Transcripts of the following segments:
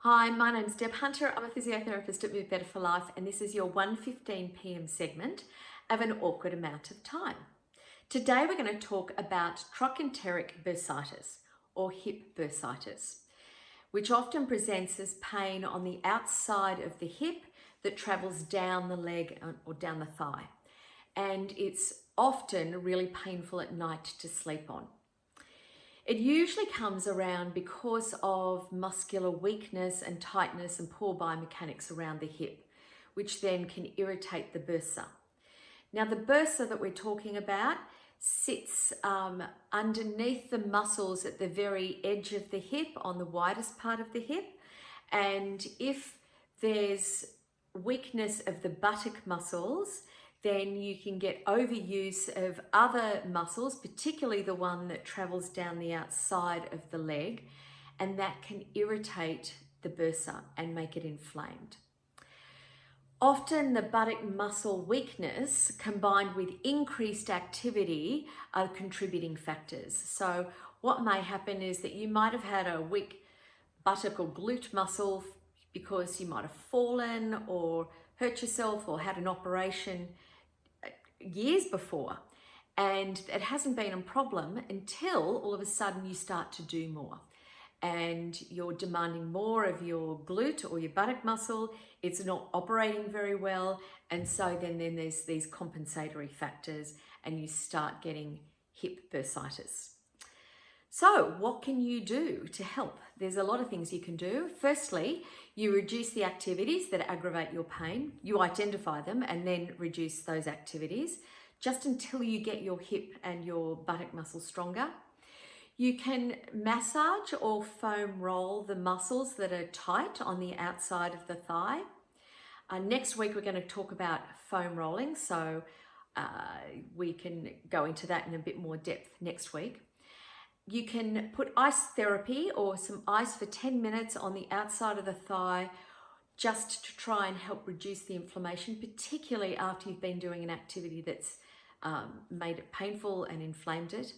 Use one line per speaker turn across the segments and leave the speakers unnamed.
Hi, my name's Deb Hunter. I'm a physiotherapist at Move Better for Life, and this is your 1:15 p.m. segment of an awkward amount of time. Today we're going to talk about trochanteric bursitis or hip bursitis, which often presents as pain on the outside of the hip that travels down the leg or down the thigh. And it's often really painful at night to sleep on. It usually comes around because of muscular weakness and tightness and poor biomechanics around the hip, which then can irritate the bursa. Now, the bursa that we're talking about sits underneath the muscles at the very edge of the hip, on the widest part of the hip. And if there's weakness of the buttock muscles, then you can get overuse of other muscles, particularly the one that travels down the outside of the leg, and that can irritate the bursa and make it inflamed. Often the buttock muscle weakness combined with increased activity are contributing factors. So what may happen is that you might have had a weak buttock or glute muscle because you might have fallen or hurt yourself or had an operation years before, and it hasn't been a problem until all of a sudden you start to do more and you're demanding more of your glute or your buttock muscle. It's not operating very well, and so then there's these compensatory factors and you start getting hip bursitis. So what can you do to help? There's a lot of things you can do. Firstly, you reduce the activities that aggravate your pain. You identify them and then reduce those activities just until you get your hip and your buttock muscles stronger. You can massage or foam roll the muscles that are tight on the outside of the thigh. Next week, we're going to talk about foam rolling, so we can go into that in a bit more depth next week. You can put ice therapy or some ice for 10 minutes on the outside of the thigh just to try and help reduce the inflammation, particularly after you've been doing an activity that's made it painful and inflamed it.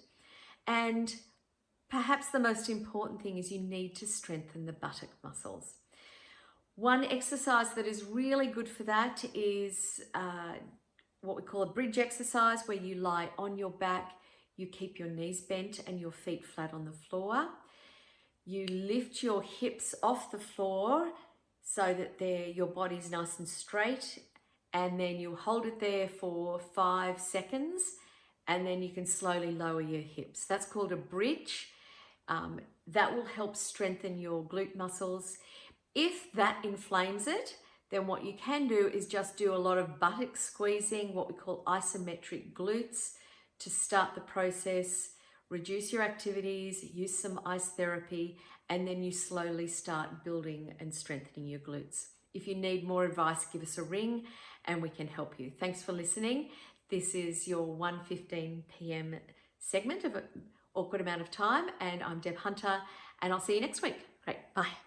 And perhaps the most important thing is you need to strengthen the buttock muscles. One exercise that is really good for that is what we call a bridge exercise, where you lie on your back. You keep your knees bent and your feet flat on the floor. You lift your hips off the floor so that your body's nice and straight, and then you hold it there for 5 seconds, and then you can slowly lower your hips. That's called a bridge. That will help strengthen your glute muscles. If that inflames it, then what you can do is just do a lot of buttock squeezing, what we call isometric glutes, to start the process. Reduce your activities, use some ice therapy, and then you slowly start building and strengthening your glutes. If you need more advice, give us a ring and we can help you. Thanks for listening. This is your 1:15 p.m. segment of an awkward amount of time, and I'm Deb Hunter, and I'll see you next week. Great, bye.